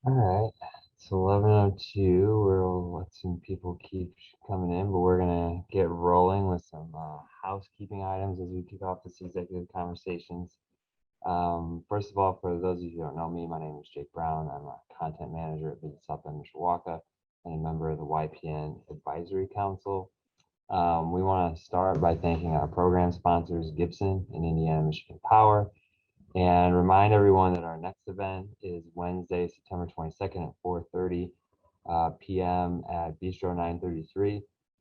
All right. It's 11:02. We'll let some people keep coming in, but we're gonna get rolling with some housekeeping items as we kick off this executive conversations. First of all, for those of you who don't know me, my name is Jake Brown. I'm a content manager at Visit South Bend Mishawaka and a member of the YPN Advisory Council. We want to start by thanking our program sponsors, Gibson and Indiana Michigan Power, and remind everyone that our next event is Wednesday, September 22nd at 4:30 p.m. at Bistro 933.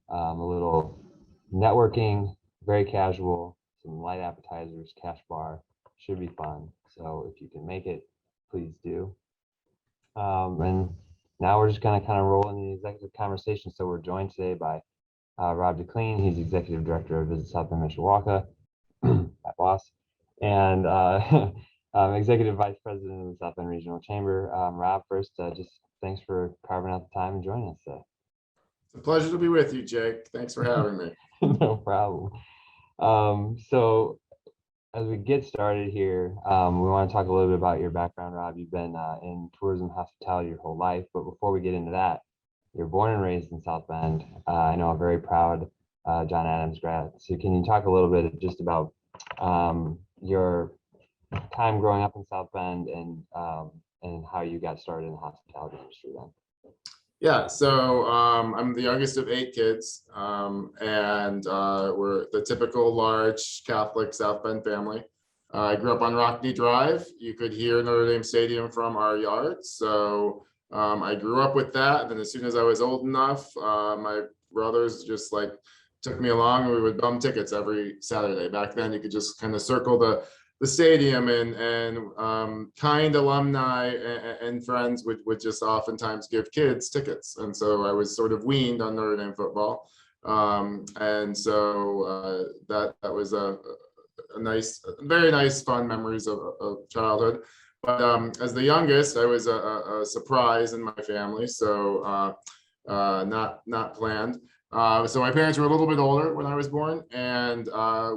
A little networking, very casual, some light appetizers, cash bar, should be fun. So if you can make it, please do. And now we're just going to kind of roll in the executive conversation. So we're joined today by Rob DeCleene. He's Executive Director of Visit South Bend Mishawaka, my boss, and Executive Vice President of the South Bend Regional Chamber. Rob, first, just thanks for carving out the time and joining us today. It's a pleasure to be with you, Jake. Thanks for having me. No problem. So as we get started here, we want to talk a little bit about your background, Rob. You've been in tourism hospitality your whole life, but before we get into that, you're born and raised in South Bend. I know I'm very proud John Adams grad. So can you talk a little bit just about your time growing up in South Bend and how you got started in the hospitality industry then? Yeah, so I'm the youngest of 8 kids, and we're the typical large Catholic South Bend family. I grew up on Rockney Drive. You could hear Notre Dame Stadium from our yard. So I grew up with that. And then as soon as I was old enough, my brothers just like took me along and we would bum tickets every Saturday. Back then, you could just kind of circle the stadium and kind alumni and friends would just oftentimes give kids tickets. And so I was sort of weaned on Notre Dame football. And so that was a nice, very nice, fun memories of childhood. But as the youngest, I was a surprise in my family, so not planned. So my parents were a little bit older when I was born, and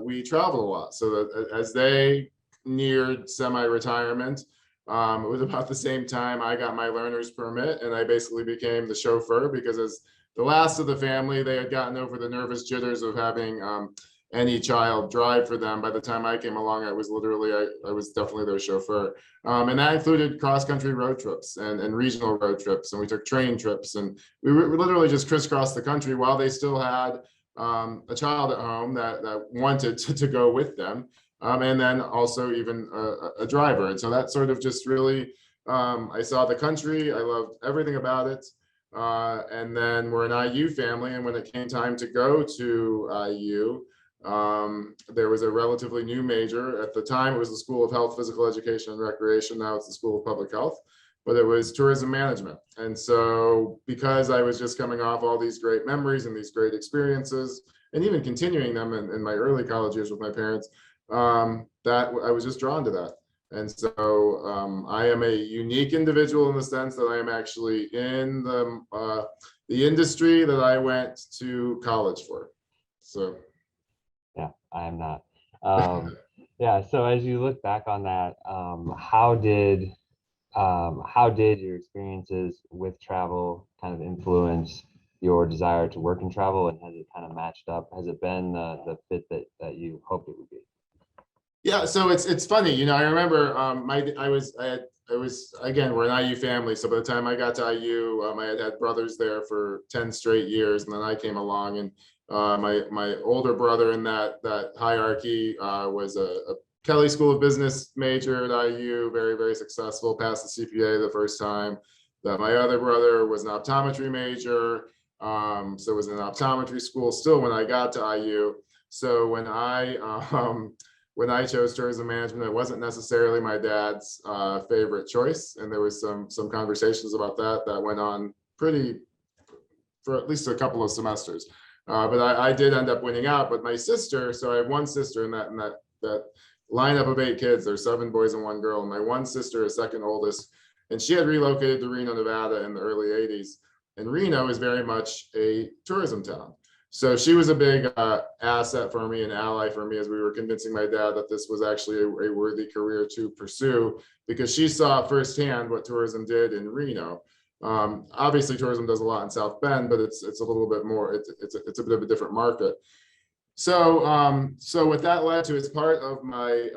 we traveled a lot. So that as they neared semi-retirement, it was about the same time I got my learner's permit, and I basically became the chauffeur because as the last of the family, they had gotten over the nervous jitters of having any child drive for them. By the time I came along, I was literally, I was definitely their chauffeur. And that included cross-country road trips and regional road trips. And we took train trips. And we literally just crisscrossed the country while they still had a child at home that wanted to go with them. And then also even a driver. And so that sort of just really, I saw the country. I loved everything about it. And then we're an IU family. And when it came time to go to IU, there was a relatively new major. At the time, it was the School of Health, Physical Education, and Recreation. Now it's the School of Public Health, but it was tourism management. And so because I was just coming off all these great memories and these great experiences, and even continuing them in my early college years with my parents, that I was just drawn to that. And so I am a unique individual in the sense that I am actually in the industry that I went to college for. So. Yeah, I am not. Yeah, so as you look back on that, how did your experiences with travel kind of influence your desire to work in travel, and has it kind of matched up? Has it been the fit that you hoped it would be? Yeah, so it's funny, I remember I was again, we're an IU family, so by the time I got to IU, I had brothers there for 10 straight years, and then I came along, and my older brother in that hierarchy was a Kelly School of Business major at IU, very, very successful, passed the CPA the first time. That my other brother was an optometry major, so was in an optometry school still when I got to IU. So when I chose tourism management, it wasn't necessarily my dad's favorite choice, and there was some conversations about that went on for at least a couple of semesters. But I did end up winning out. But my sister, so I have one sister in that lineup of 8 kids. There's 7 boys and 1 girl. And my one sister is second oldest, and she had relocated to Reno, Nevada in the early '80s. And Reno is very much a tourism town. So she was a big asset for me, an ally for me, as we were convincing my dad that this was actually a worthy career to pursue, because she saw firsthand what tourism did in Reno. Obviously, tourism does a lot in South Bend, but it's a little bit more. It's a bit of a different market. So what that led to, as part of my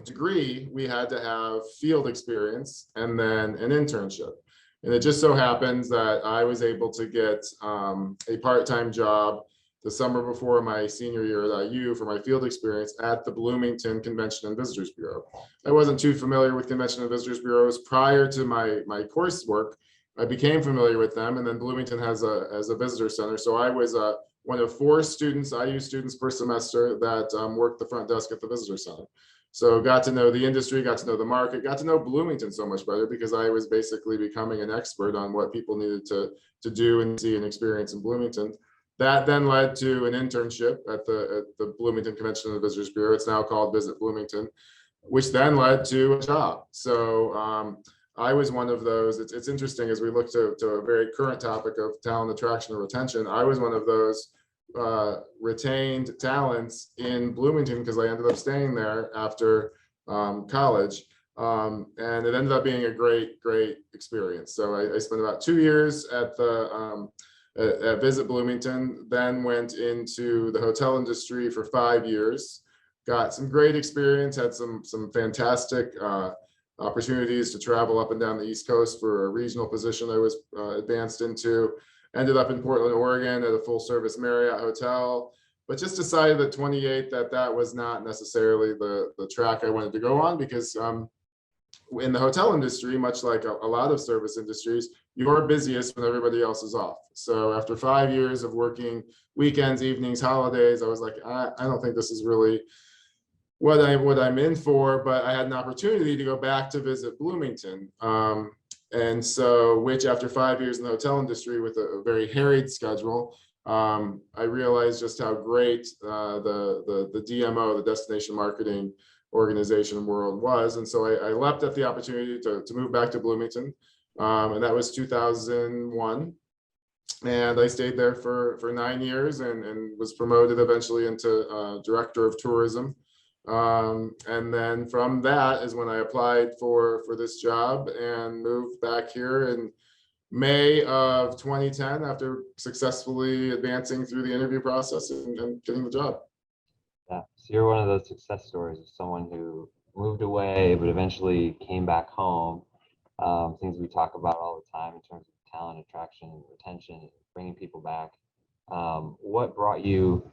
degree, we had to have field experience and then an internship. And it just so happens that I was able to get a part-time job the summer before my senior year at IU for my field experience at the Bloomington Convention and Visitors Bureau. I wasn't too familiar with Convention and Visitors Bureaus prior to my coursework. I became familiar with them, and then Bloomington has a visitor center. So I was one of 4 students, IU students per semester, that worked the front desk at the visitor center. So got to know the industry, got to know the market, got to know Bloomington so much better, because I was basically becoming an expert on what people needed to do and see and experience in Bloomington. That then led to an internship at the Bloomington Convention and Visitors Bureau. It's now called Visit Bloomington, which then led to a job. So I was one of those. It's interesting as we look to a very current topic of talent attraction and retention. I was one of those retained talents in Bloomington because I ended up staying there after college. And it ended up being a great experience. So I spent about 2 years at the at Visit Bloomington, then went into the hotel industry for 5 years, got some great experience, had some fantastic opportunities to travel up and down the East Coast for a regional position I was advanced into. Ended up in Portland, Oregon at a full service Marriott hotel, but just decided at 28 that was not necessarily the track I wanted to go on, because in the hotel industry, much like a lot of service industries, you're busiest when everybody else is off. So after 5 years of working weekends, evenings, holidays, I was like, I don't think this is really what I'm in for, but I had an opportunity to go back to Visit Bloomington. And so, which after 5 years in the hotel industry with a very harried schedule, I realized just how great the DMO, the destination marketing organization world was. And so I leapt at the opportunity to move back to Bloomington. And that was 2001. And I stayed there for 9 years and was promoted eventually into director of tourism. And then from that is when I applied for this job and moved back here in May of 2010 after successfully advancing through the interview process and getting the job. Yeah, so you're one of those success stories of someone who moved away but eventually came back home. Things we talk about all the time in terms of talent attraction and retention, bringing people back. What brought you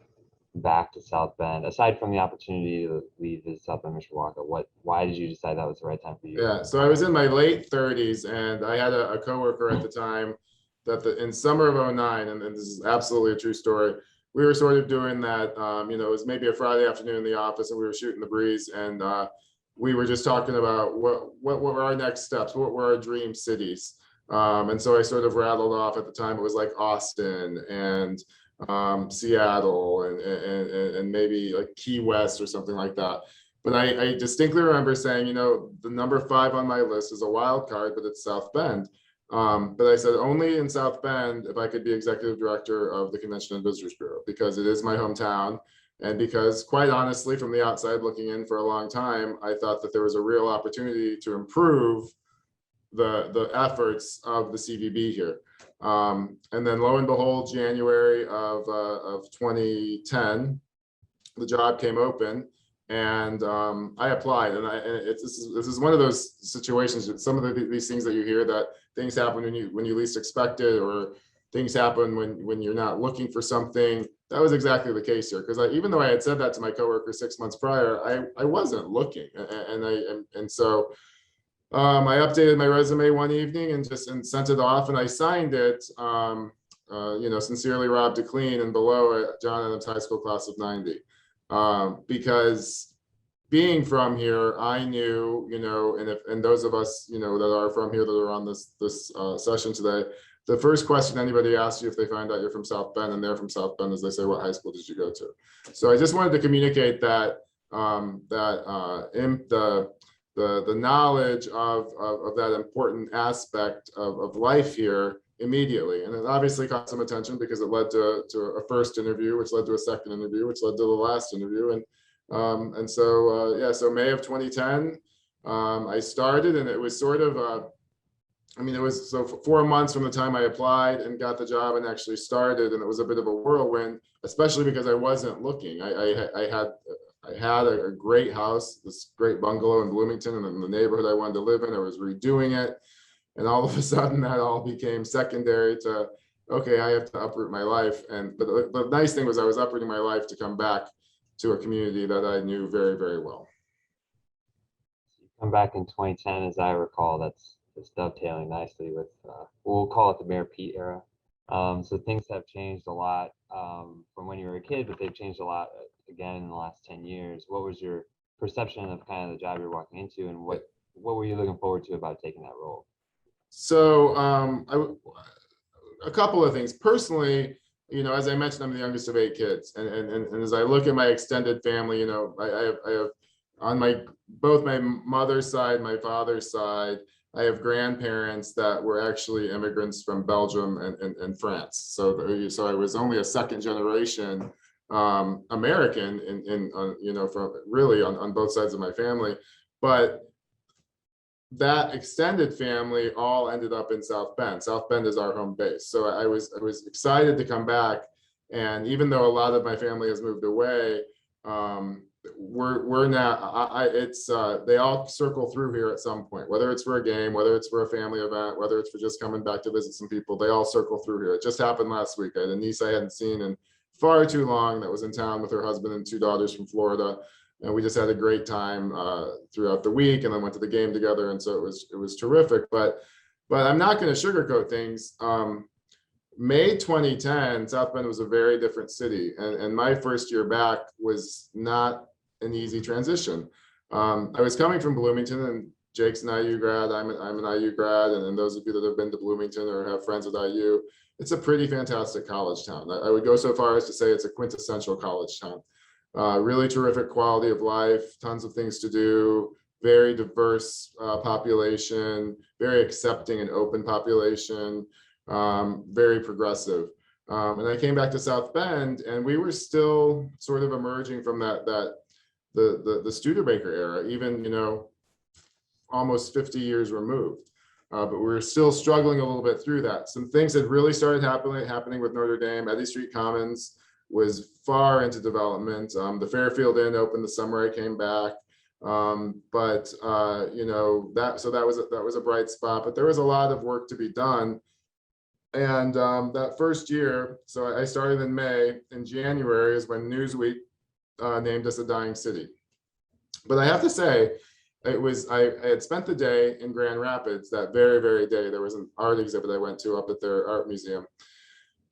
back to South Bend, aside from the opportunity to leave Visit South Bend Mishawaka? Why did you decide that was the right time for you? Yeah, so I was in my late 30s, and I had a coworker at the time that in summer of 09, and this is absolutely a true story, we were sort of doing that, it was maybe a Friday afternoon in the office, and we were shooting the breeze, and we were just talking about what were our next steps, what were our dream cities. And so I sort of rattled off. At the time, it was like Austin and Seattle and maybe like Key West or something like that. But I distinctly remember saying, the number 5 on my list is a wild card, but it's South Bend. But I said only in South Bend if I could be executive director of the Convention and Visitors Bureau, because it is my hometown. And because, quite honestly, from the outside looking in for a long time, I thought that there was a real opportunity to improve the efforts of the CVB here. And then lo and behold, January of 2010, the job came open, and I applied. And this is one of those situations. Some of these things that you hear, that things happen when you least expect it, or things happen when you're not looking for something. That was exactly the case here, because even though I had said that to my coworker 6 months prior, I wasn't looking, and so I updated my resume one evening and sent it off, and I signed it. Sincerely, Rob DeCleene, and below John Adams High School class of '90, because being from here, I knew, and those of us, that are from here that are on this session today, the first question anybody asks you if they find out you're from South Bend and they're from South Bend is they say, "What high school did you go to?" So I just wanted to communicate that the the knowledge of that important aspect of life here immediately. And it obviously caught some attention because it led to a first interview, which led to a second interview, which led to the last interview. And so, yeah, so May of 2010, I started, and it was sort of, I mean, it was so 4 months from the time I applied and got the job and actually started, and it was a bit of a whirlwind, especially because I wasn't looking. I had a great house, this great bungalow in Bloomington, and in the neighborhood I wanted to live in. I was redoing it, and all of a sudden that all became secondary to, okay, I have to uproot my life. But the nice thing was I was uprooting my life to come back to a community that I knew very, very well. You come back in 2010, as I recall. That's dovetailing nicely with we'll call it the Mayor Pete era. So things have changed a lot from when you were a kid, but they've changed a lot again in the last 10 years. What was your perception of kind of the job you're walking into, and what were you looking forward to about taking that role? So a couple of things. Personally, as I mentioned, I'm the youngest of 8 kids, and as I look at my extended family, I have on both my mother's side, my father's side, I have grandparents that were actually immigrants from Belgium and France. So I was only a second generation American from really on both sides of my family. But that extended family all ended up in South Bend. South Bend is our home base. So I was excited to come back. And even though a lot of my family has moved away, we're now, they all circle through here at some point, whether it's for a game, whether it's for a family event, whether it's for just coming back to visit some people, they all circle through here. It just happened last week. I had a niece I hadn't seen in far too long that was in town with her husband and 2 daughters from Florida. And we just had a great time throughout the week, and then went to the game together. And so it was terrific, but I'm not going to sugarcoat things. May 2010, South Bend was a very different city. And my first year back was not an easy transition. I was coming from Bloomington, and Jake's an IU grad. I'm an IU grad. And those of you that have been to Bloomington or have friends at IU, it's a pretty fantastic college town. I would go so far as to say it's a quintessential college town. Really terrific quality of life, tons of things to do, very diverse population, very accepting and open population, very progressive. And I came back to South Bend, and we were still sort of emerging from the Studebaker era, even, almost 50 years removed. But we were still struggling a little bit through that. Some things had really started happening with Notre Dame. Eddy Street Commons was far into development. The Fairfield Inn opened the summer I came back. But that was a bright spot, but there was a lot of work to be done. And that first year, so I started in May. In January is when Newsweek named us a dying city. But I have to say, I had spent the day in Grand Rapids that very, very day. There was an art exhibit I went to up at their art museum.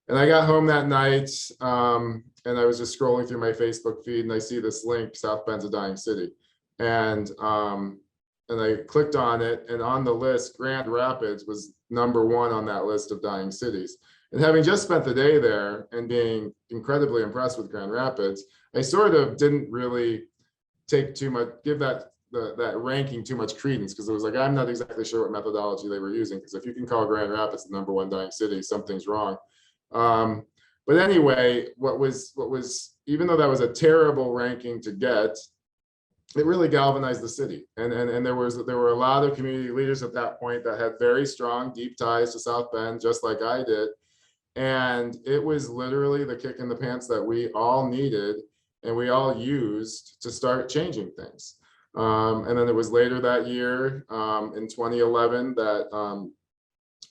And I got home that night, and I was just scrolling through my Facebook feed, and I see this link, South Bend's a dying city. And I clicked on it, and on the list, Grand Rapids was #1 on that list of dying cities. And having just spent the day there and being incredibly impressed with Grand Rapids, I sort of didn't really give that ranking too much credence, because it was like, I'm not exactly sure what methodology they were using, because if you can call Grand Rapids the #1 dying city, something's wrong. But anyway, what was even though that was a terrible ranking to get, it really galvanized the city. And there were a lot of community leaders at that point that had very strong, deep ties to South Bend, just like I did. And it was literally the kick in the pants that we all needed and we all used to start changing things. And then it was later that year, in 2011, that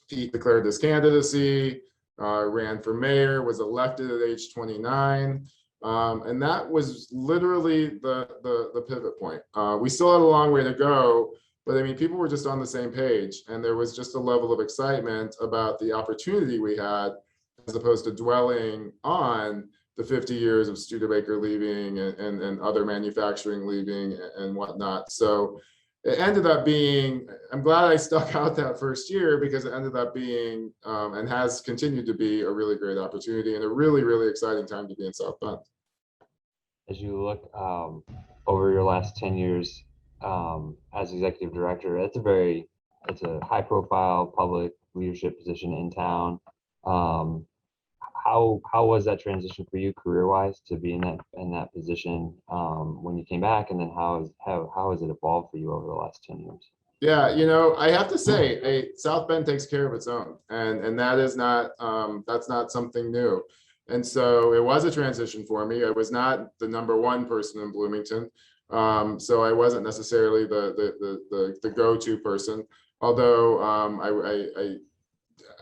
Pete declared his candidacy, ran for mayor, was elected at age 29. And that was literally the pivot point. We still had a long way to go, but I mean, people were just on the same page, and there was just a level of excitement about the opportunity we had, as opposed to dwelling on the 50 years of Studebaker leaving and other manufacturing leaving and whatnot. So it ended up being, I'm glad I stuck out that first year, because it ended up being and has continued to be a really great opportunity and a really, really exciting time to be in South Bend. As you look over your last 10 years as executive director. It's a high profile public leadership position in town. Um, how was that transition for you career wise to be in that position when you came back, and then how has it evolved for you over the last 10 years? Yeah, I have to say, South Bend takes care of its own, and that is not that's not something new. And so it was a transition for me. I was not the number one person in Bloomington, so I wasn't necessarily the go-to person. Although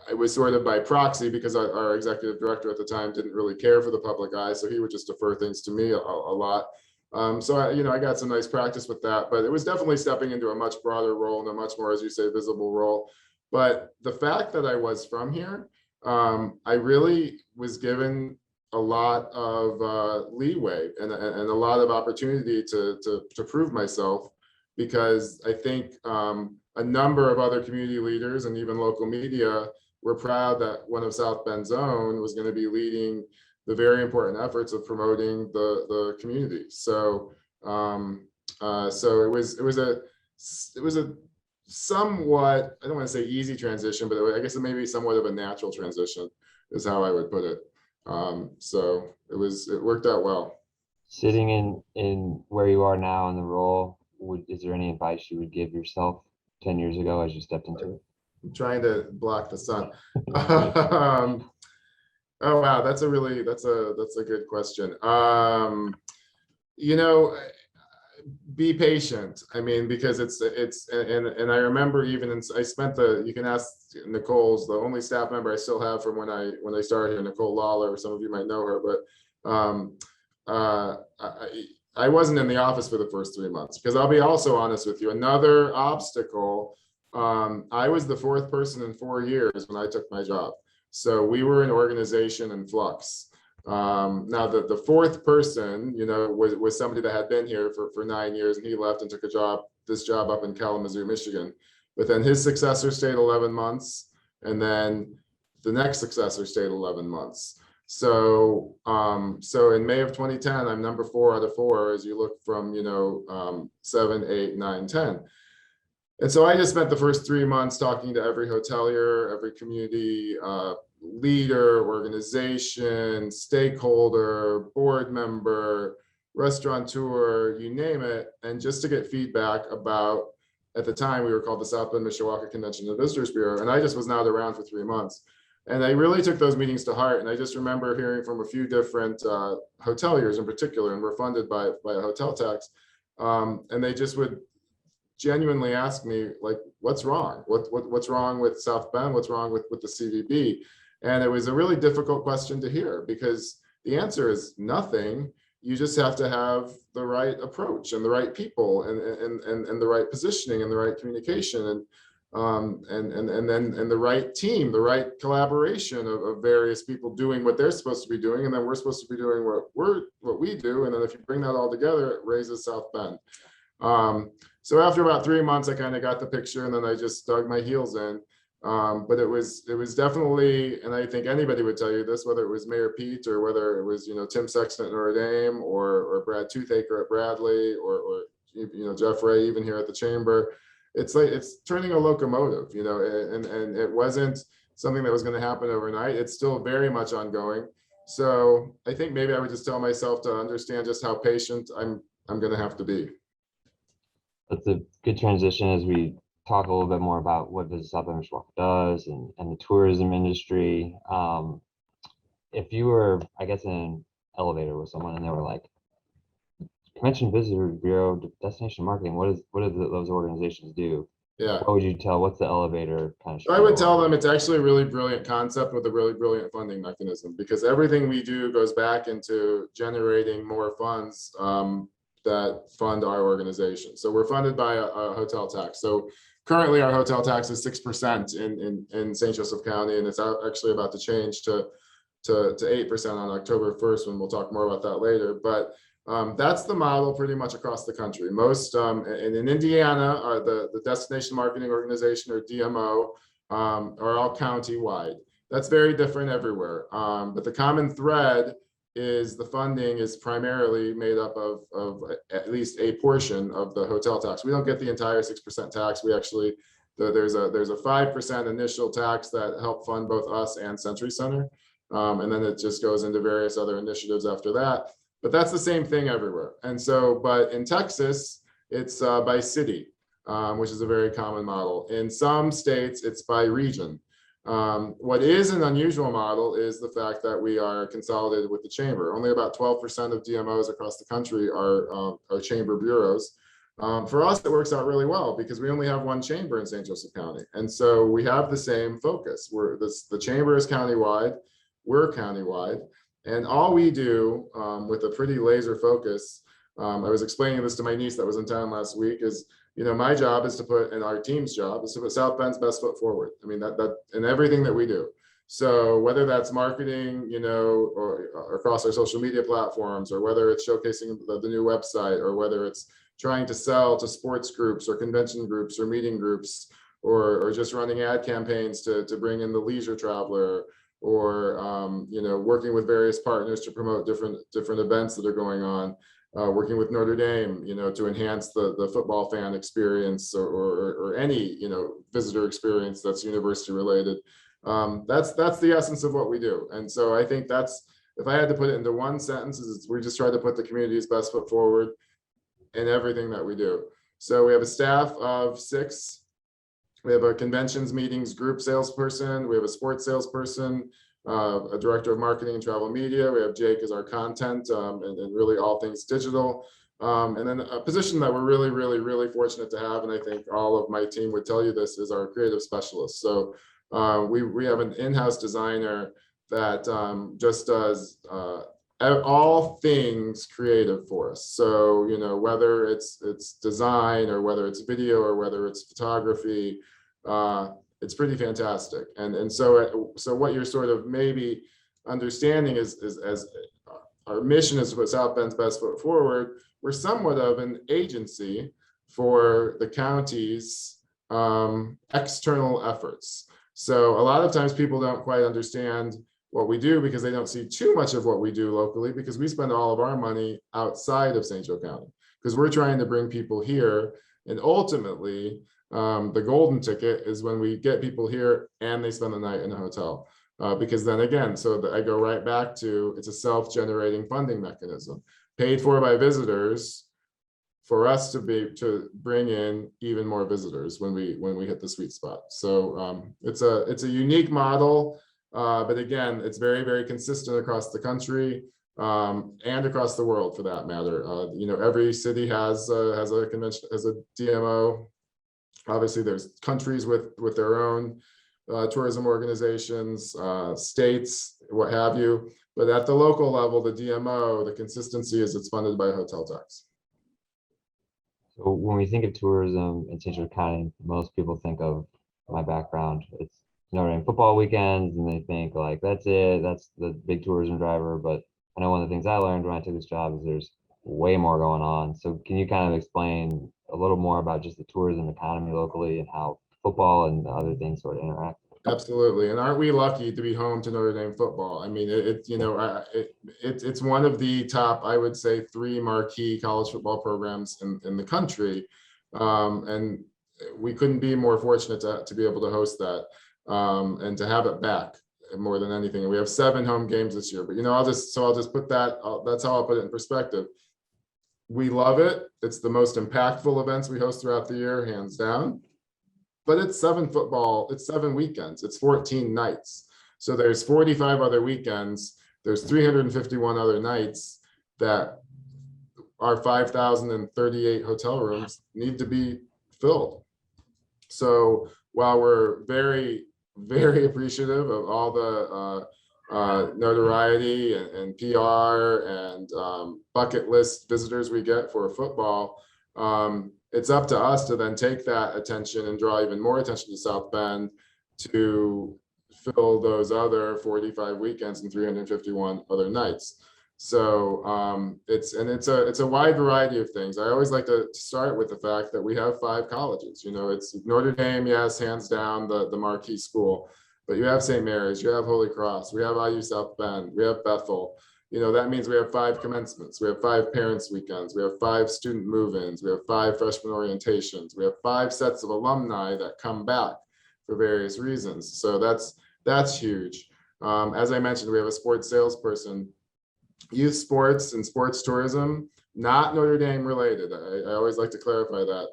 I was sort of by proxy because our executive director at the time didn't really care for the public eye, so he would just defer things to me a lot. So I got some nice practice with that, but it was definitely stepping into a much broader role and a much more, as you say, visible role. But the fact that I was from here, I really was given a lot of leeway and a lot of opportunity to prove myself, because I think a number of other community leaders and even local media were proud that one of South Bend's own was going to be leading the very important efforts of promoting the community. So so it was a somewhat, I don't want to say easy transition, but I guess it may be somewhat of a natural transition is how I would put it. So it worked out well. Sitting in where you are now in the role, is there any advice you would give yourself 10 years ago as you stepped into it? I'm trying to block the sun. Oh wow, that's a good question. You know, be patient. I mean, because and I remember I spent you can ask Nicole's the only staff member I still have from when I started here, Nicole Lawler. Some of you might know her, but I wasn't in the office for the first 3 months, because I'll be also honest with you. Another obstacle. I was the fourth person in 4 years when I took my job. So we were an organization in flux. Now the fourth person, was somebody that had been here for 9 years, and he left and took this job up in Kalamazoo, Michigan. But then his successor stayed 11 months, and then the next successor stayed 11 months. So so in May of 2010, I'm number 4 out of 4 as you look from 7, 8, 9, 10. And so I just spent the first 3 months talking to every hotelier, every community leader, organization, stakeholder, board member, restaurateur, you name it, and just to get feedback about, at the time we were called the South Bend Mishawaka Convention and Visitors Bureau, and I just was not around for 3 months. And I really took those meetings to heart. And I just remember hearing from a few different hoteliers in particular, and we're funded by a hotel tax. And they just would genuinely ask me, like, what's wrong? What's wrong with South Bend? What's wrong with the CVB? And it was a really difficult question to hear, because the answer is nothing. You just have to have the right approach and the right people and the right positioning and the right communication and the right team, the right collaboration of various people doing what they're supposed to be doing, and then we're supposed to be doing what we do. And then if you bring that all together, it raises South Bend. So after about 3 months, I kind of got the picture, and then I just dug my heels in. But it was definitely, and I think anybody would tell you this, whether it was Mayor Pete or whether it was Tim Sexton at Notre Dame or Brad Toothaker at Bradley or Jeff Ray even here at the Chamber. It's like it's turning a locomotive, and it wasn't something that was going to happen overnight. It's still very much ongoing. So I think maybe I would just tell myself to understand just how patient I'm going to have to be. That's a good transition as we talk a little bit more about what Visit South Bend Mishawaka does and the tourism industry. If you were, I guess, in an elevator with someone and they were like, Convention Visitors Bureau, Destination Marketing, what do those organizations do? Yeah. What would you tell? What's the elevator kind of? I would tell them it's actually a really brilliant concept with a really brilliant funding mechanism, because everything we do goes back into generating more funds that fund our organization. So we're funded by a hotel tax. So currently our hotel tax is 6% in St. Joseph County, and it's actually about to change to 8% on October 1st, when we'll talk more about that later. But that's the model pretty much across the country. Most and in Indiana, the Destination Marketing Organization, or DMO, are all county-wide. That's very different everywhere. But the common thread is the funding is primarily made up of at least a portion of the hotel tax. We don't get the entire 6% tax. We actually, there's a 5% initial tax that help fund both us and Century Center. And then it just goes into various other initiatives after that. But that's the same thing everywhere. And so, but in Texas, it's by city, which is a very common model. In some states, it's by region. What is an unusual model is the fact that we are consolidated with the chamber. Only about 12% of DMOs across the country are chamber bureaus. For us, it works out really well because we only have one chamber in St. Joseph County. And so we have the same focus. The chamber is countywide, we're countywide. And all we do with a pretty laser focus, I was explaining this to my niece that was in town last week, is, you know, my job is to put, and our team's job is to put South Bend's best foot forward. I mean, that in everything that we do. So whether that's marketing, you know, or across our social media platforms, or whether it's showcasing the new website, or whether it's trying to sell to sports groups or convention groups or meeting groups, or just running ad campaigns to bring in the leisure traveler, or you know, working with various partners to promote different events that are going on, working with Notre Dame, you know, to enhance the football fan experience, or any, you know, visitor experience that's university related. That's the essence of what we do. And so I think that's, if I had to put it into one sentence, is we just try to put the community's best foot forward in everything that we do. So we have a staff of 6. We have a conventions, meetings, group salesperson. We have a sports salesperson, a director of marketing and travel media. We have Jake as our content, and really all things digital. And then a position that we're really fortunate to have, and I think all of my team would tell you this, is our creative specialist. So we have an in-house designer that just does all things creative for us. So, you know, whether it's design, or whether it's video, or whether it's photography, it's pretty fantastic. And so what you're sort of maybe understanding is as our mission is to put South Bend's best foot forward, we're somewhat of an agency for the county's external efforts. So a lot of times people don't quite understand what we do because they don't see too much of what we do locally, because we spend all of our money outside of St. Joe County, because we're trying to bring people here. And ultimately, the golden ticket is when we get people here and they spend the night in a hotel. Because then again, I go right back to, it's a self-generating funding mechanism paid for by visitors for us to bring in even more visitors when we hit the sweet spot. So it's a unique model. But again, it's very consistent across the country, and across the world for that matter. You know, every city has a convention, has a DMO. Obviously, there's countries with their own tourism organizations, states, what have you. But at the local level, the DMO, the consistency is it's funded by hotel tax. So when we think of tourism in St. Joe County, most people think of my background. It's Notre Dame football weekends, and they think like, that's it, that's the big tourism driver. But I know one of the things I learned when I took this job is there's way more going on. So can you kind of explain a little more about just the tourism economy locally and how football and other things sort of interact? Absolutely. And aren't we lucky to be home to Notre Dame football? I mean, it's one of the top, I would say, 3 marquee college football programs in the country. And we couldn't be more fortunate to be able to host that. And to have it back more than anything. And we have 7 home games this year, but you know, I'll just put that, that's how I'll put it in perspective. We love it. It's the most impactful events we host throughout the year, hands down. But it's 7 weekends, it's 14 nights. So there's 45 other weekends, there's 351 other nights that our 5,038 hotel rooms need to be filled. So while we're very appreciative of all the notoriety and PR and bucket list visitors we get for football, it's up to us to then take that attention and draw even more attention to South Bend to fill those other 45 weekends and 351 other nights. So it's a wide variety of things. I always like to start with the fact that we have 5 colleges. You know, it's Notre Dame, yes, hands down the marquee school, but you have St. Mary's, you have Holy Cross, we have IU South Bend, we have Bethel, that means we have 5 commencements, we have 5 parents weekends, we have 5 student move-ins, we have 5 freshman orientations, we have 5 sets of alumni that come back for various reasons. So that's huge. As I mentioned, we have a sports salesperson. Youth sports and sports tourism, not Notre Dame related. I always like to clarify that,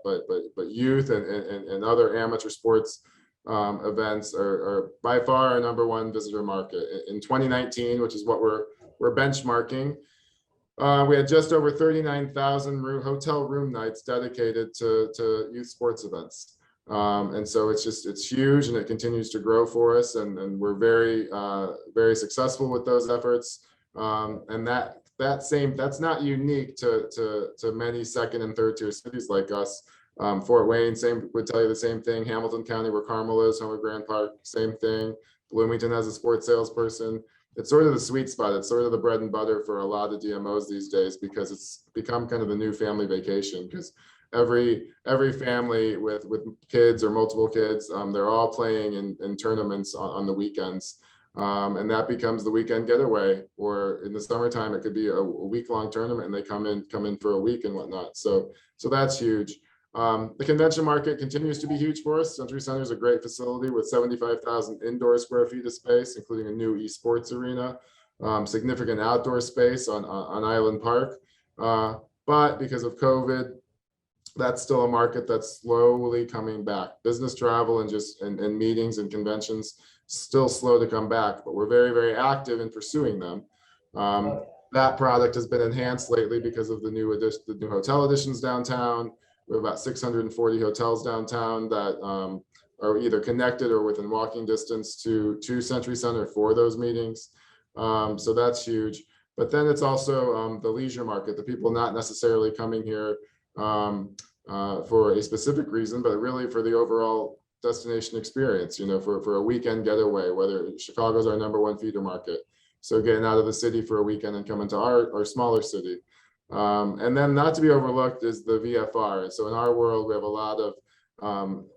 but youth and other amateur sports events are by far our #1 visitor market. In 2019, which is what we're benchmarking, we had just over 39,000 hotel room nights dedicated to youth sports events. And so it's huge, and it continues to grow for us, and we're very successful with those efforts. And that's not unique to many second and third tier cities like us. Fort Wayne, would tell you the same thing. Hamilton County, where Carmel is, home of Grand Park, same thing. Bloomington has a sports salesperson. It's sort of the sweet spot. It's sort of the bread and butter for a lot of DMOs these days, because it's become kind of the new family vacation. Because every family with kids or multiple kids, they're all playing in tournaments on the weekends. And that becomes the weekend getaway, or in the summertime, it could be a week-long tournament and they come in for a week and whatnot. So that's huge. The convention market continues to be huge for us. Century Center is a great facility with 75,000 indoor square feet of space, including a new esports arena, significant outdoor space on Island Park. But because of COVID, that's still a market that's slowly coming back. Business travel and meetings and conventions still slow to come back, but we're very, very active in pursuing them. That product has been enhanced lately because of the new hotel additions downtown. We have about 640 hotels downtown that are either connected or within walking distance to Century Center for those meetings. So that's huge. But then it's also the leisure market, the people not necessarily coming here for a specific reason, but really for the overall destination experience, for a weekend getaway, whether Chicago's our #1 feeder market. So getting out of the city for a weekend and coming to our smaller city. And then not to be overlooked is the VFR. And so in our world, we have a lot of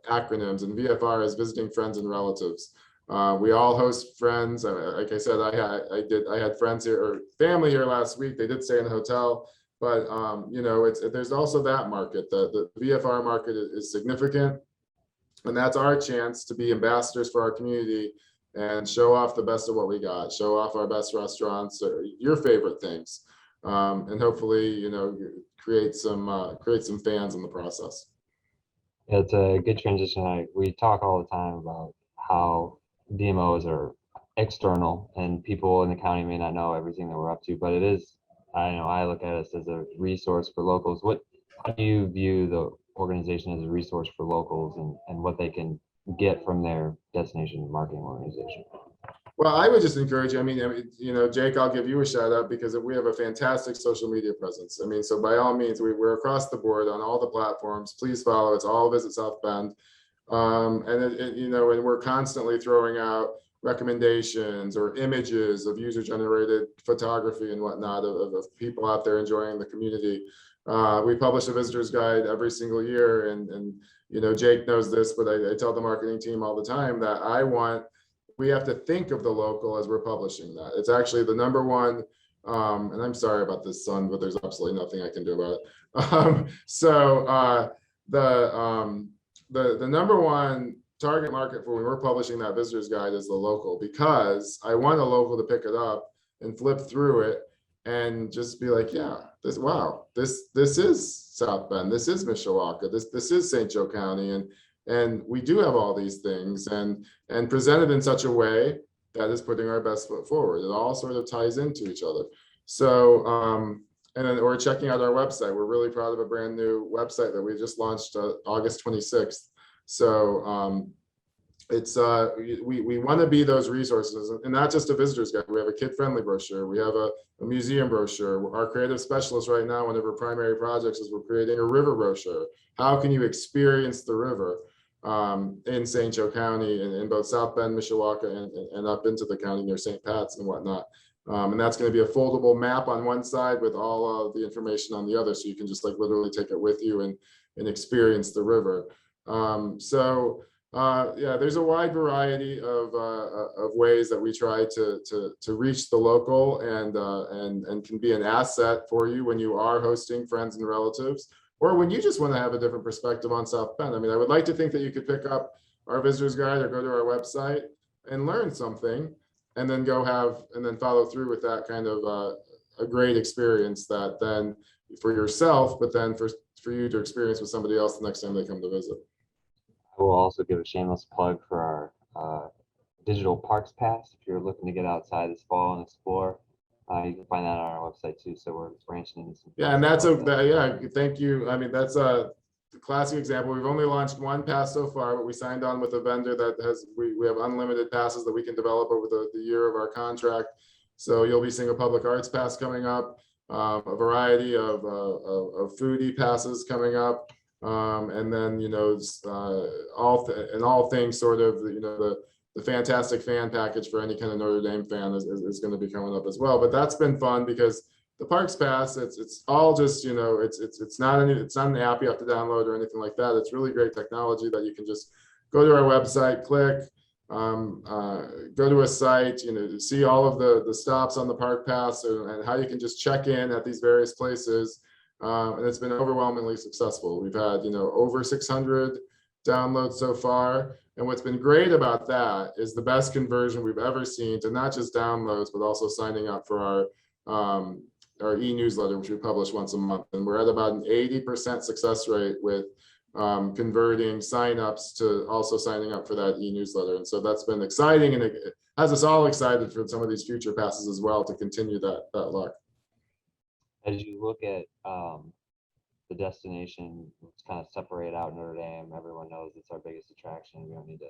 acronyms, and VFR is visiting friends and relatives. We all host friends. Like I said, I had friends here or family here last week. They did stay in a hotel, but there's also that market. The VFR market is significant, and that's our chance to be ambassadors for our community and show off the best of what we got, show off our best restaurants, or your favorite things. And hopefully, create some fans in the process. It's a good transition. We talk all the time about how DMOs are external and people in the county may not know everything that we're up to, but it is, I look at us as a resource for locals. How do you view the organization as a resource for locals and what they can get from their destination marketing organization? Well, I would just encourage you. I mean, Jake, I'll give you a shout out because we have a fantastic social media presence. So by all means, we're across the board on all the platforms. Please follow. It's all Visit South Bend. And we're constantly throwing out recommendations or images of user-generated photography and whatnot of people out there enjoying the community. We publish a visitor's guide every single year, and Jake knows this, but I tell the marketing team all the time that we have to think of the local as we're publishing that. It's actually the #1, and I'm sorry about this, son, but there's absolutely nothing I can do about it. The #1 target market for when we're publishing that visitor's guide is the local, because I want a local to pick it up and flip through it and just be like, yeah, this is South Bend, this is Mishawaka, this is St. Joe County, and we do have all these things, and presented in such a way that is putting our best foot forward. It all sort of ties into each other. So, and then we're checking out our website. We're really proud of a brand new website that we just launched August 26th. So we want to be those resources, and not just a visitor's guide. We have a kid-friendly brochure. We have a museum brochure. Our creative specialist right now, one of our primary projects is we're creating a river brochure. How can you experience the river in St. Joe County and in both South Bend, Mishawaka, and up into the county near St. Pat's and whatnot. And that's going to be a foldable map on one side with all of the information on the other. So you can just literally take it with you and experience the river. So Yeah, there's a wide variety of ways that we try to reach the local and can be an asset for you when you are hosting friends and relatives, or when you just want to have a different perspective on South Bend. I mean, I would like to think that you could pick up our visitor's guide or go to our website and learn something, and then follow through with that kind of a great experience that then for yourself, but then for you to experience with somebody else the next time they come to visit. I will also give a shameless plug for our digital parks pass. If you're looking to get outside this fall and explore, you can find that on our website too. So we're branching into some. Yeah, and thank you. I mean, that's a classic example. We've only launched one pass so far, but we signed on with a vendor that we have unlimited passes that we can develop over the year of our contract. So you'll be seeing a public arts pass coming up, a variety of foodie passes coming up, and then all things sort of the fantastic fan package for any kind of Notre Dame fan is going to be coming up as well. But that's been fun because the Parks Pass, it's all just, it's not an app you have to download or anything like that. It's really great technology that you can just go to our website, click, go to a site, see all of the stops on the Park Pass and how you can just check in at these various places. And it's been overwhelmingly successful. We've had, over 600 downloads so far. And what's been great about that is the best conversion we've ever seen to not just downloads, but also signing up for our e-newsletter, which we publish once a month. And we're at about an 80% success rate with converting signups to also signing up for that e-newsletter. And so that's been exciting, and it has us all excited for some of these future passes as well to continue that luck. As you look at the destination, it's kind of separate out Notre Dame. Everyone knows it's our biggest attraction. We don't need to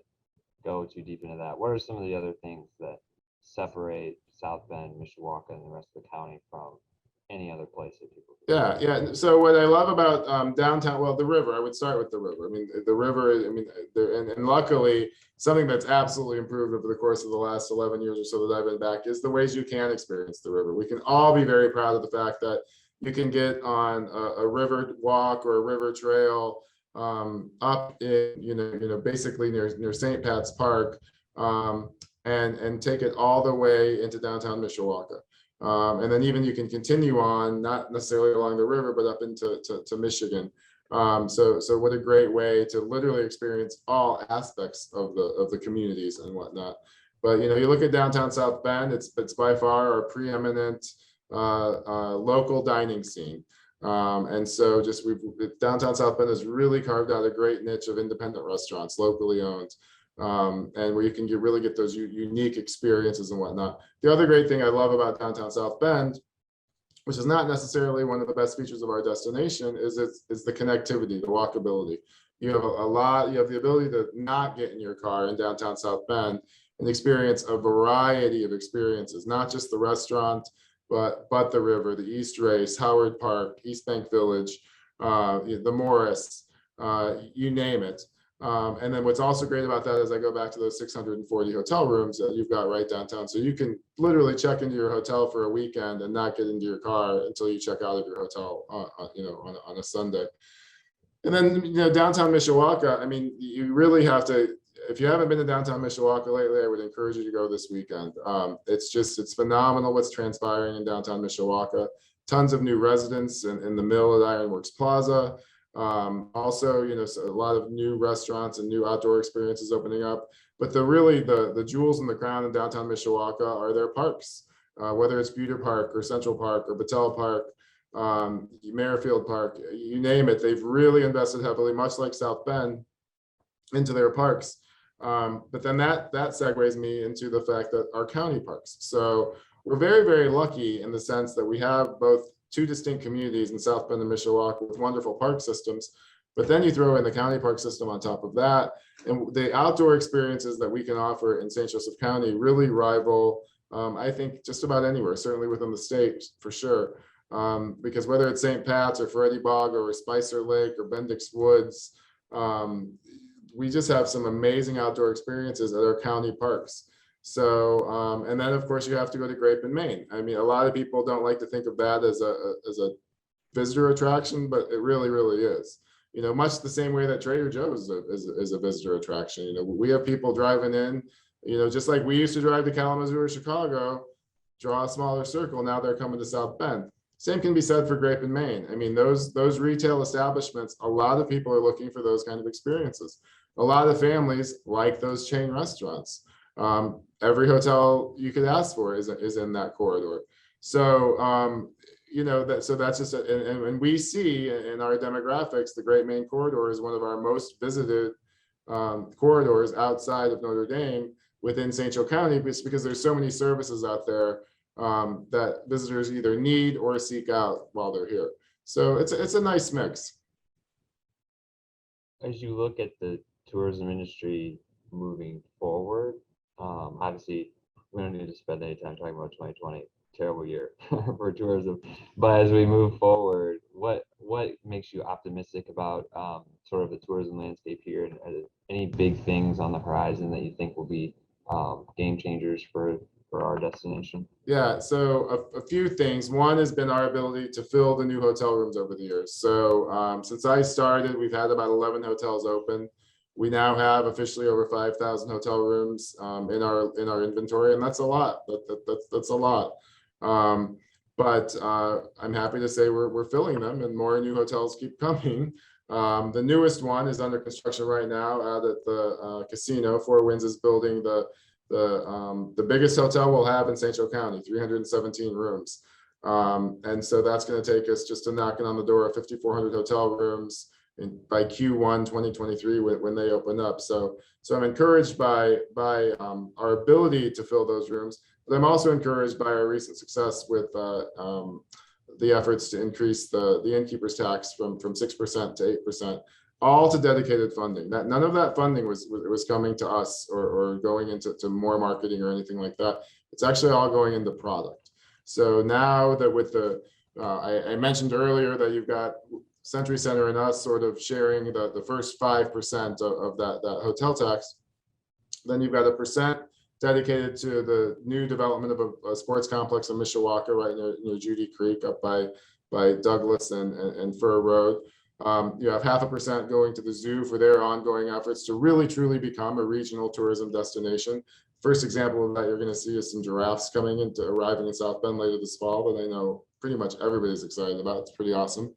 go too deep into that. What are some of the other things that separate South Bend, Mishawaka, and the rest of the county from any other place that people Yeah. So what I love about downtown, well, the river, I would start with the river. I mean, the river, and luckily, something that's absolutely improved over the course of the last 11 years or so that I've been back is the ways you can experience the river. We can all be very proud of the fact that you can get on a river walk or a river trail up in, basically near St. Pat's Park, and take it all the way into downtown Mishawaka. And then even you can continue on, not necessarily along the river, but up into Michigan. So what a great way to literally experience all aspects of the communities and whatnot. But you look at downtown South Bend, it's by far our preeminent local dining scene. And so downtown South Bend has really carved out a great niche of independent restaurants, locally owned. And where you can really get those unique experiences and whatnot. The other great thing I love about downtown South Bend, which is not necessarily one of the best features of our destination, is the connectivity, the walkability. You have you have the ability to not get in your car in downtown South Bend and experience a variety of experiences, not just the restaurant, but the river, the East Race, Howard Park, East Bank Village, the Morris, you name it. And then what's also great about that is I go back to those 640 hotel rooms that you've got right downtown. So you can literally check into your hotel for a weekend and not get into your car until you check out of your hotel, on a Sunday. And then, downtown Mishawaka, I mean, you really have to, if you haven't been to downtown Mishawaka lately, I would encourage you to go this weekend. It's phenomenal what's transpiring in downtown Mishawaka. Tons of new residents in the mill at Ironworks Plaza. Also, so a lot of new restaurants and new outdoor experiences opening up. But the jewels in the crown in downtown Mishawaka are their parks, whether it's Buter Park or Central Park or Battelle Park, Merrifield Park, you name it. They've really invested heavily, much like South Bend, into their parks. But then that segues me into the fact that our county parks. So we're very, very lucky in the sense that we have both two distinct communities in South Bend and Mishawaka with wonderful park systems, but then you throw in the county park system on top of that, and the outdoor experiences that we can offer in St. Joseph County really rival, I think, just about anywhere, certainly within the state for sure. Because whether it's St. Pat's or Ferretti Bog or Spicer Lake or Bendix Woods, we just have some amazing outdoor experiences at our county parks. So, and then of course you have to go to Grape in Maine. I mean, a lot of people don't like to think of that as a visitor attraction, but it really, really is. much the same way that Trader Joe's is a visitor attraction. We have people driving in, just like we used to drive to Kalamazoo or Chicago, draw a smaller circle. Now they're coming to South Bend. Same can be said for Grape and Main. I mean, those retail establishments, a lot of people are looking for those kind of experiences. A lot of families like those chain restaurants. Every hotel you could ask for is in that corridor. So, that's just, and we see in our demographics, the Great Main Corridor is one of our most visited corridors outside of Notre Dame within St. Joe County, because there's so many services out there that visitors either need or seek out while they're here. So it's a nice mix. As you look at the tourism industry moving forward, obviously we don't need to spend any time talking about 2020, terrible year for tourism. But as we move forward, what makes you optimistic about sort of the tourism landscape here, and any big things on the horizon that you think will be game changers for our destination? Yeah, so a few things. One has been our ability to fill the new hotel rooms over the years. So since I started, we've had about 11 hotels open. We now have officially over 5,000 hotel rooms in our inventory, and that's a lot. That's a lot. But I'm happy to say we're filling them, and more new hotels keep coming. The newest one is under construction right now out at the casino. Four Winds is building the biggest hotel we'll have in St. Joe County, 317 rooms. And so that's going to take us just to knocking on the door of 5,400 hotel rooms by Q1 2023 when they open up. So I'm encouraged by our ability to fill those rooms, but I'm also encouraged by our recent success with the efforts to increase the innkeeper's tax from 6% to 8%. All to dedicated funding. That none of that funding was coming to us or going into more marketing or anything like that. It's actually all going into product. So now that with I mentioned earlier that you've got Century Center and us sort of sharing the first 5% of that hotel tax, then you've got 1% dedicated to the new development of a sports complex in Mishawaka, right near Judy Creek, up by Douglas and Fur Road. You have 0.5% going to the zoo for their ongoing efforts to really truly become a regional tourism destination. First example of that you're going to see is some giraffes arriving in South Bend later this fall that I know pretty much everybody's excited about. It's pretty awesome.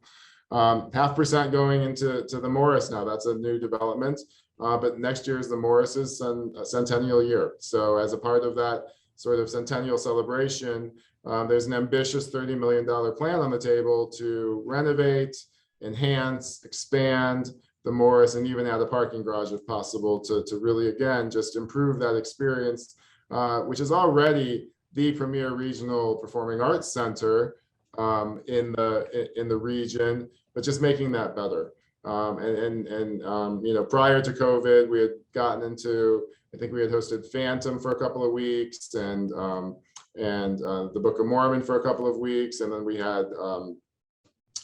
0.5% going into the Morris now. That's a new development. But next year is the Morris's centennial year. So as a part of that sort of centennial celebration, there's an ambitious $30 million plan on the table to renovate, enhance, expand the Morris, and even add a parking garage if possible to really, again, just improve that experience, which is already the premier regional performing arts center in the region, but just making that better. Prior to COVID, we had gotten into, I think we had hosted Phantom for a couple of weeks and the Book of Mormon for a couple of weeks, and then we had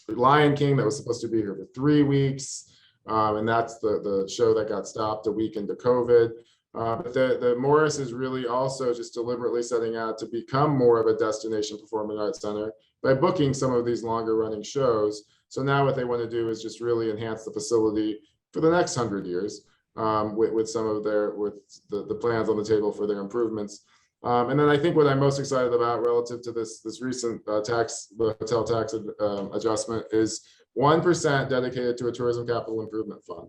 Lion King that was supposed to be here for 3 weeks, and that's the show that got stopped a week into COVID. But the Morris is really also just deliberately setting out to become more of a destination performing arts center by booking some of these longer running shows. So now what they want to do is just really enhance the facility for the next 100 years with some of the plans on the table for their improvements. And then I think what I'm most excited about relative to this recent the hotel tax adjustment is 1% dedicated to a tourism capital improvement fund.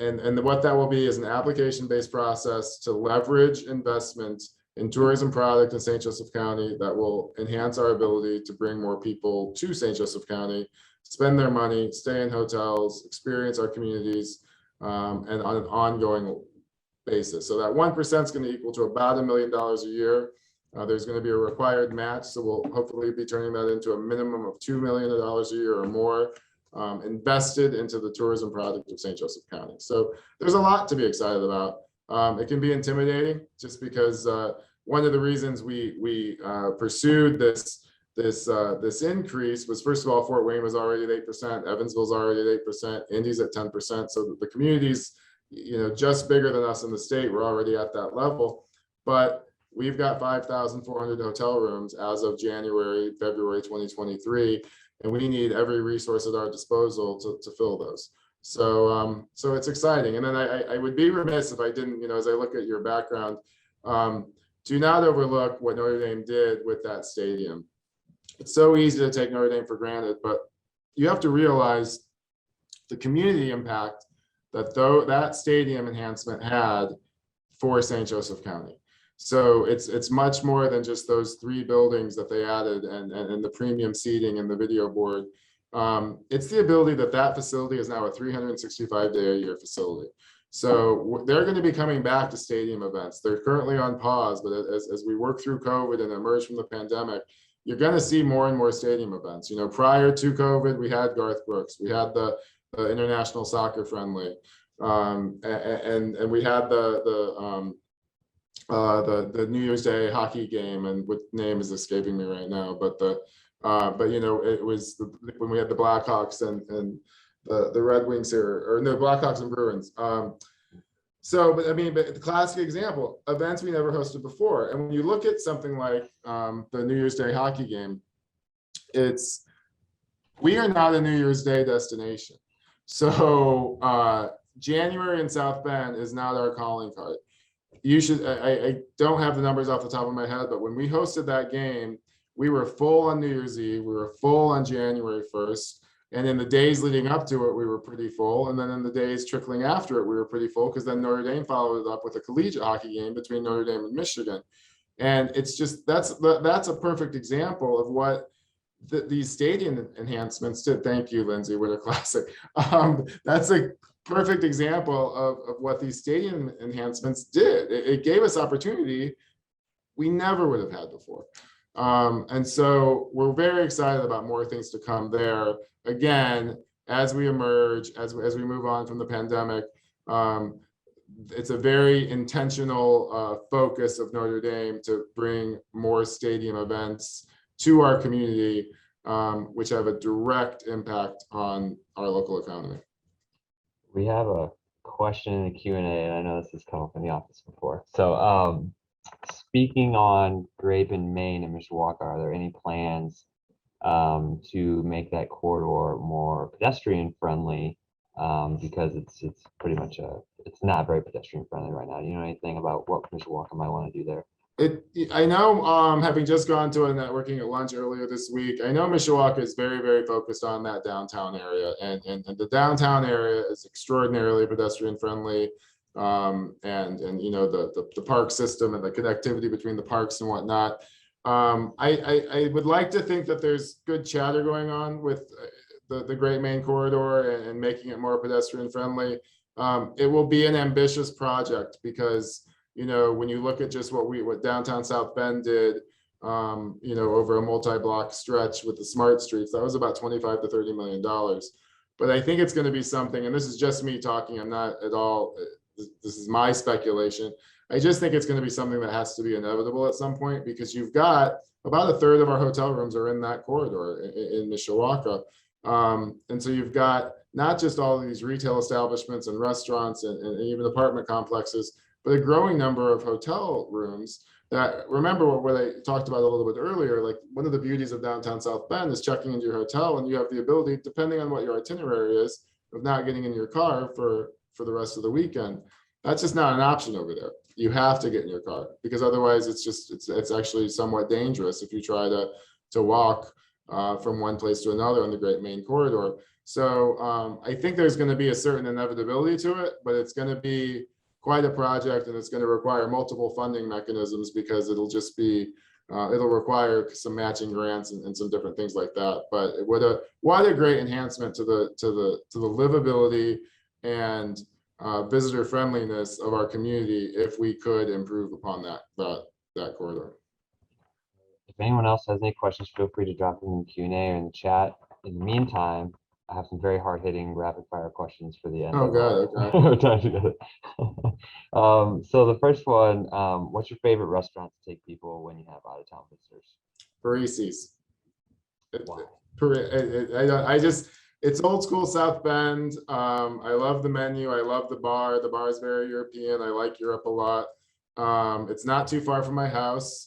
And what that will be is an application-based process to leverage investment in tourism product in St. Joseph County that will enhance our ability to bring more people to St. Joseph County, spend their money, stay in hotels, experience our communities, and on an ongoing basis. So that 1% is going to equal to about $1 million a year. There's going to be a required match, so we'll hopefully be turning that into a minimum of $2 million a year or more invested into the tourism product of St. Joseph County. So there's a lot to be excited about. It can be intimidating just because one of the reasons we pursued this increase was, first of all, Fort Wayne was already at 8%, Evansville's already at 8%, Indy's at 10%. So the communities, just bigger than us in the state, we're already at that level. But we've got 5,400 hotel rooms as of February 2023. and we need every resource at our disposal to fill those. So it's exciting. And then I would be remiss if I didn't, as I look at your background, do not overlook what Notre Dame did with that stadium. It's so easy to take Notre Dame for granted, but you have to realize the community impact that that stadium enhancement had for St. Joseph County. So it's much more than just those 3 buildings that they added and the premium seating and the video board. It's the ability that facility is now a 365-day-a-year facility. So they're going to be coming back to stadium events. They're currently on pause, but as we work through COVID and emerge from the pandemic, you're going to see more and more stadium events. Prior to COVID, we had Garth Brooks, we had the International Soccer Friendly, and we had the New Year's Day hockey game, and what name is escaping me right now, but it was when we had the Blackhawks and the Red Wings here, or no, Blackhawks and Bruins. But the classic example, events we never hosted before. And when you look at something like the New Year's Day hockey game, we are not a New Year's Day destination. So January in South Bend is not our calling card. I don't have the numbers off the top of my head, but when we hosted that game, we were full on New Year's Eve, we were full on January 1st. And in the days leading up to it, we were pretty full. And then in the days trickling after it, we were pretty full, because then Notre Dame followed it up with a collegiate hockey game between Notre Dame and Michigan. And it's just, that's a perfect example of what these stadium enhancements did. Thank you, Lindsay, what a classic. That's a perfect example of what these stadium enhancements did. It gave us opportunity we never would have had before. And so we're very excited about more things to come there. Again, as we emerge, as we move on from the pandemic, it's a very intentional focus of Notre Dame to bring more stadium events to our community, which have a direct impact on our local economy. We have a question in the Q&A, and I know this has come up in the office before. So speaking on Grape and Main and Mishawaka, are there any plans to make that corridor more pedestrian friendly? Because it's pretty much it's not very pedestrian friendly right now. Do you know anything about what Mishawaka might want to do there? I know, having just gone to a networking at lunch earlier this week, I know Mishawaka is very, very focused on that downtown area, and the downtown area is extraordinarily pedestrian friendly. And the park system and the connectivity between the parks and whatnot. I would like to think that there's good chatter going on with the Great Main Corridor and making it more pedestrian friendly. It will be an ambitious project, because when you look at just what downtown South Bend did, over a multi-block stretch with the smart streets, that was about $25 to $30 million. But I think it's going to be something, and this is just me talking, I'm not at all, this is my speculation. I just think it's going to be something that has to be inevitable at some point, because you've got about a third of our hotel rooms are in that corridor in Mishawaka. And so you've got not just all of these retail establishments and restaurants and even apartment complexes, but a growing number of hotel rooms that, remember what I talked about a little bit earlier, like one of the beauties of downtown South Bend is checking into your hotel, and you have the ability, depending on what your itinerary is, of not getting in your car for the rest of the weekend. That's just not an option over there. You have to get in your car, because otherwise it's actually somewhat dangerous if you try to walk from one place to another on the Great Main Corridor. So I think there's going to be a certain inevitability to it, but it's going to be quite a project, and it's going to require multiple funding mechanisms, because it'll just be it'll require some matching grants and some different things like that. But what a great enhancement to the livability and visitor friendliness of our community if we could improve upon that corridor. If anyone else has any questions, feel free to drop them in the Q&A or in the chat. In the meantime, I have some very hard-hitting rapid-fire questions for the end. Oh, God, okay. So the first one, what's your favorite restaurant to take people when you have out-of-town visitors? Parisi's. Wow. It's old school South Bend. I love the menu. I love the bar. The bar is very European. I like Europe a lot. It's not too far from my house.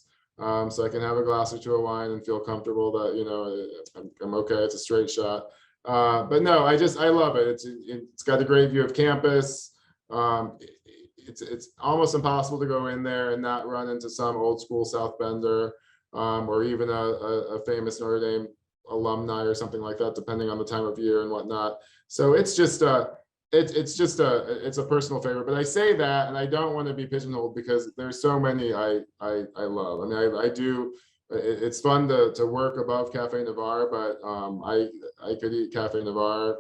so I can have a glass or two of wine and feel comfortable that, you know, I'm okay. It's a straight shot. But no, I love it. It's got a great view of campus. It's almost impossible to go in there and not run into some old school South Bender, or even a famous Notre Dame alumni or something like that, depending on the time of year and whatnot. So it's just it's a personal favorite. But I say that, and I don't want to be pigeonholed because there's so many I love. I mean, I do. It's fun to work above Cafe Navarre, but I could eat Cafe Navarre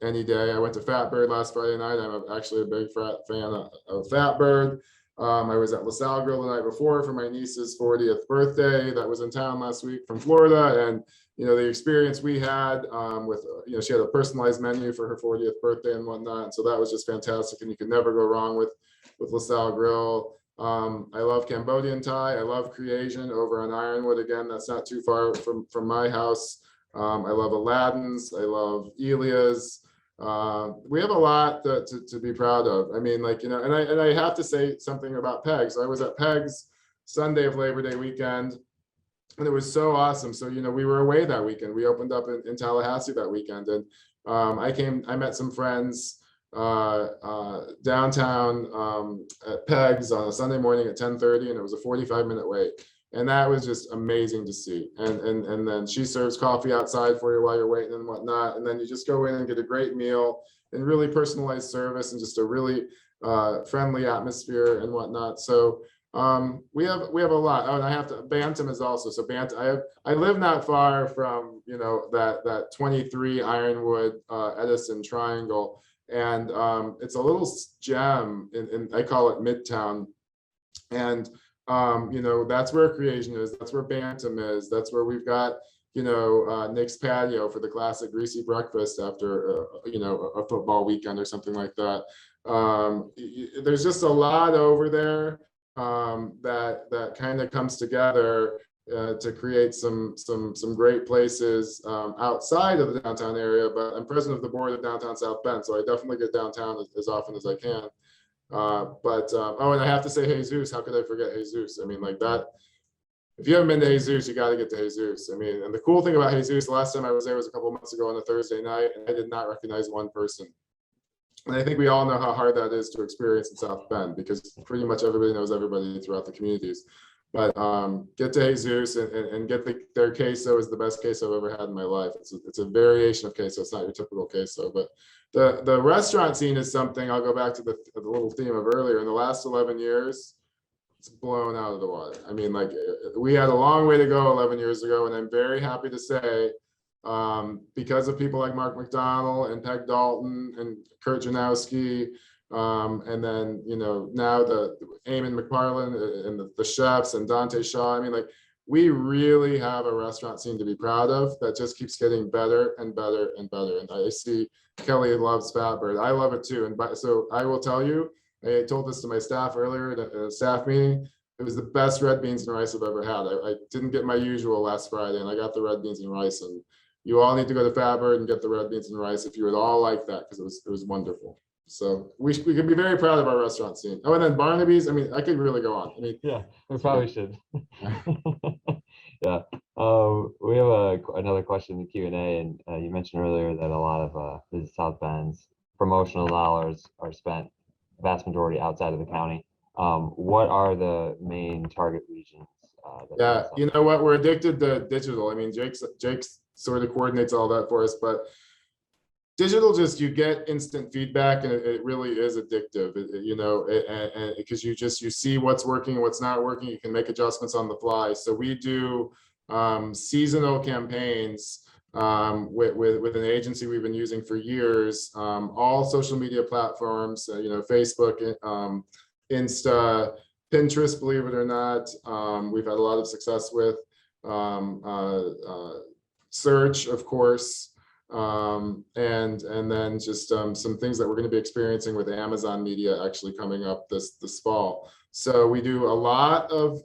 any day. I went to Fatbird last Friday night. I'm actually a big fan of Fatbird. I was at LaSalle Grill the night before for my niece's 40th birthday that was in town last week from Florida. And, you know, the experience we had with, you know, she had a personalized menu for her 40th birthday and whatnot. And so that was just fantastic. And you can never go wrong with LaSalle Grill. I love Cambodian Thai. I love Creation over on Ironwood. Again, that's not too far from my house. I love Aladdin's. I love Elia's. We have a lot to be proud of. I mean, like, you know, and I have to say something about Pegs. I was at Pegs Sunday of Labor Day weekend, and it was so awesome. So, you know, we were away that weekend. We opened up in Tallahassee that weekend, and I met some friends downtown at Pegs on a Sunday morning at 10:30, and it was a 45-minute wait. And that was just amazing to see. And then she serves coffee outside for you while you're waiting and whatnot. And then you just go in and get a great meal and really personalized service and just a really friendly atmosphere and whatnot. So we have a lot. Oh, and I have to, Bantam is also, so Bantam, I live not far from, you know, that 23 Ironwood Edison triangle. And it's a little gem in I call it Midtown. And you know, that's where Creation is. That's where Bantam is. That's where we've got, you know, Nick's Patio for the classic greasy breakfast after, you know, a football weekend or something like that. There's just a lot over there that kind of comes together to create some great places outside of the downtown area. But I'm president of the board of Downtown South Bend, so I definitely get downtown as often as I can. Oh, and I have to say Jesus. How could I forget Jesus? I mean, like that. If you haven't been to Jesus, you got to get to Jesus. I mean, and the cool thing about Jesus, the last time I was there was a couple of months ago on a Thursday night, and I did not recognize one person. And I think we all know how hard that is to experience in South Bend because pretty much everybody knows everybody throughout the communities. But get to Jesus and get their queso is the best queso I've ever had in my life. It's a variation of queso. It's not your typical queso, but the restaurant scene is something. I'll go back to the little theme of earlier. In the last 11 years, it's blown out of the water. I mean, like we had a long way to go 11 years ago, and I'm very happy to say, because of people like Mark McDonald and Peg Dalton and Kurt Janowski, and then, you know, now the Eamon McParland and the chefs and Dante Shaw. I mean, like we really have a restaurant scene to be proud of that just keeps getting better and better and better. And I see Kelly loves Fatbird. I love it too. And so I will tell you, I told this to my staff earlier at a staff meeting. It was the best red beans and rice I've ever had. I didn't get my usual last Friday, and I got the red beans and rice. And you all need to go to Fatbird and get the red beans and rice if you would all like that, because it was wonderful. So we can be very proud of our restaurant scene. Oh, and then Barnaby's. I mean, I could really go on. I mean, yeah, we probably should. Yeah. We have another question in the Q&A, and you mentioned earlier that a lot of Visit South Bend's promotional dollars are spent, vast majority outside of the county. What are the main target regions? Yeah, you know what? We're addicted to digital. I mean, Jake's sort of coordinates all that for us, but digital, just you get instant feedback, and it really is addictive. You know, because you see what's working and what's not working. You can make adjustments on the fly. So we do seasonal campaigns with an agency we've been using for years. All social media platforms, you know, Facebook, Insta, Pinterest, believe it or not, we've had a lot of success with. Search, of course. And then just some things that we're going to be experiencing with Amazon Media actually coming up this fall. So we do a lot of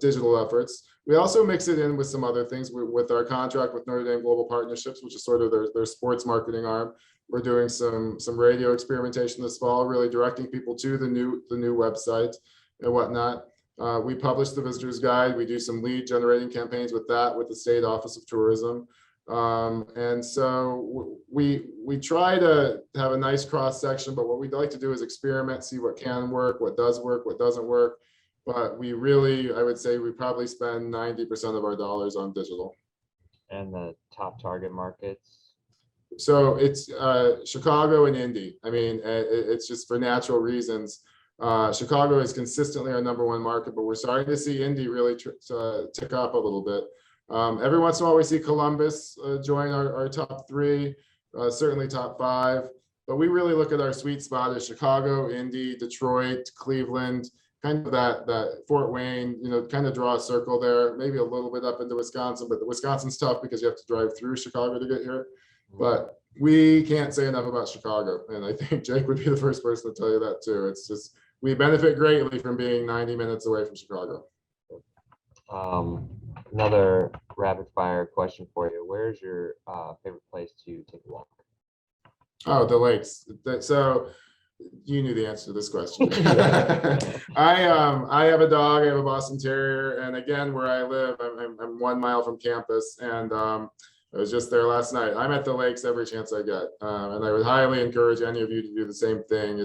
digital efforts. We also mix it in with some other things with our contract with Notre Dame Global Partnerships, which is sort of their sports marketing arm. We're doing some radio experimentation this fall, really directing people to the new website and whatnot. We publish the visitor's guide. We do some lead generating campaigns with that, with the State Office of Tourism. And so we try to have a nice cross section, but what we'd like to do is experiment, see what can work, what doesn't work. But we really, I would say we probably spend 90% of our dollars on digital. And the top target markets? So it's Chicago and Indy. I mean, it's just for natural reasons. Chicago is consistently our #1 market, but we're starting to see Indy really tick up a little bit. Every once in a while, we see Columbus join our top 3, certainly top 5. But we really look at our sweet spot as Chicago, Indy, Detroit, Cleveland, kind of that Fort Wayne, kind of draw a circle there, maybe a little bit up into Wisconsin, but Wisconsin's tough because you have to drive through Chicago to get here. But we can't say enough about Chicago. And I think Jake would be the first person to tell you that too. It's just, we benefit greatly from being 90 minutes away from Chicago. Another rapid fire question for you. Where's your favorite place to take a walk? Oh, the lakes. So you knew the answer to this question. I have a dog. I have a Boston Terrier, and again, where I live, I'm 1 mile from campus, and I was just there last night. I'm at the lakes every chance I get, and I would highly encourage any of you to do the same thing.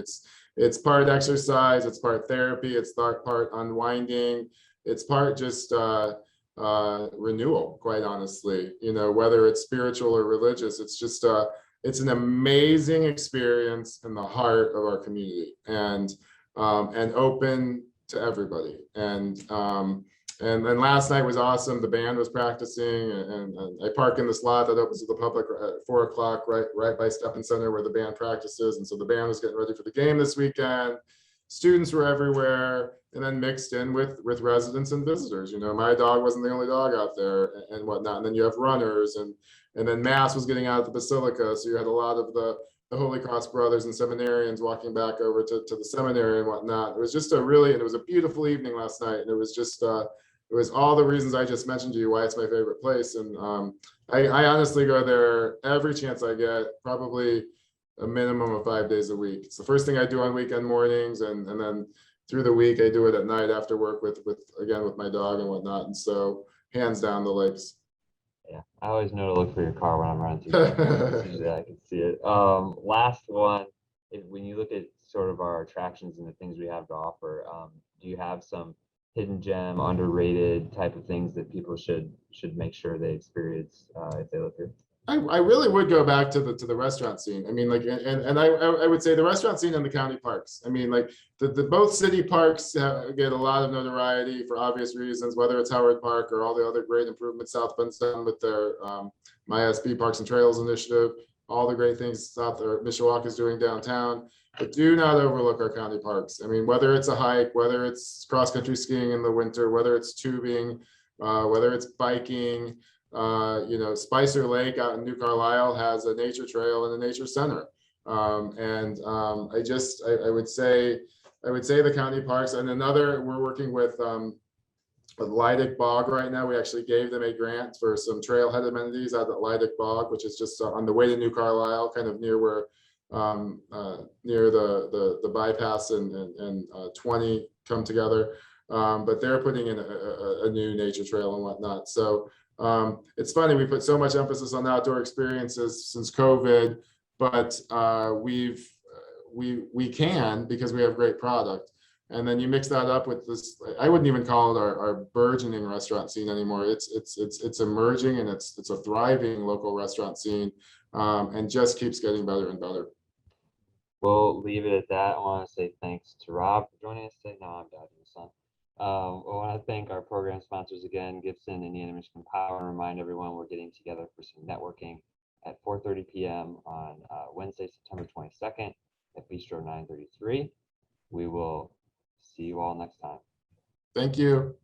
It's part exercise, it's part therapy, it's part unwinding, it's part just renewal. Quite honestly, whether it's spiritual or religious, it's just it's an amazing experience in the heart of our community, and open to everybody. And then last night was awesome. The band was practicing, and I park in this lot that opens to the public at 4 o'clock, right by Steppen Center where the band practices. And so the band was getting ready for the game this weekend. Students were everywhere, and then mixed in with residents and visitors. My dog wasn't the only dog out there and whatnot. And then you have runners, and then Mass was getting out of the Basilica. So you had a lot of the Holy Cross brothers and seminarians walking back over to the seminary and whatnot. It was just and it was a beautiful evening last night. And it was just, it was all the reasons I just mentioned to you why it's my favorite place. And I honestly go there every chance I get, probably a minimum of 5 days a week. It's the first thing I do on weekend mornings. And then through the week, I do it at night after work with my dog and whatnot. And so hands down, the lakes. Yeah, I always know to look for your car when I'm running through. Usually I can see it. Last one, when you look at sort of our attractions and the things we have to offer, do you have some hidden gem, underrated type of things that people should make sure they experience if they look here? I really would go back to the restaurant scene. I mean, like, and I would say the restaurant scene and the county parks. I mean, like the both city parks get a lot of notoriety for obvious reasons, whether it's Howard Park or all the other great improvements South Bend's done with their MySB Parks and Trails initiative, all the great things Mishawaka is doing downtown. But do not overlook our county parks. I mean, whether it's a hike, whether it's cross-country skiing in the winter, whether it's tubing, whether it's biking. Spicer Lake out in New Carlisle has a nature trail and a nature center. I would say the county parks. And we're working with Leidick Bog right now. We actually gave them a grant for some trailhead amenities out at Leidick Bog, which is just on the way to New Carlisle, kind of near where near the bypass and 20 come together. But they're putting in a new nature trail and whatnot. So it's funny, we put so much emphasis on outdoor experiences since COVID, but we can because we have great product. And then you mix that up with this, I wouldn't even call it our burgeoning restaurant scene anymore. It's emerging, and it's a thriving local restaurant scene, and just keeps getting better and better. We'll leave it at that. I want to say thanks to Rob for joining us today. No, I'm dodging the sun. I want to thank our program sponsors again, Gibson, Indiana Michigan Power, and remind everyone we're getting together for some networking at 4:30 p.m. on Wednesday, September 22nd at Bistro 933. We will see you all next time. Thank you.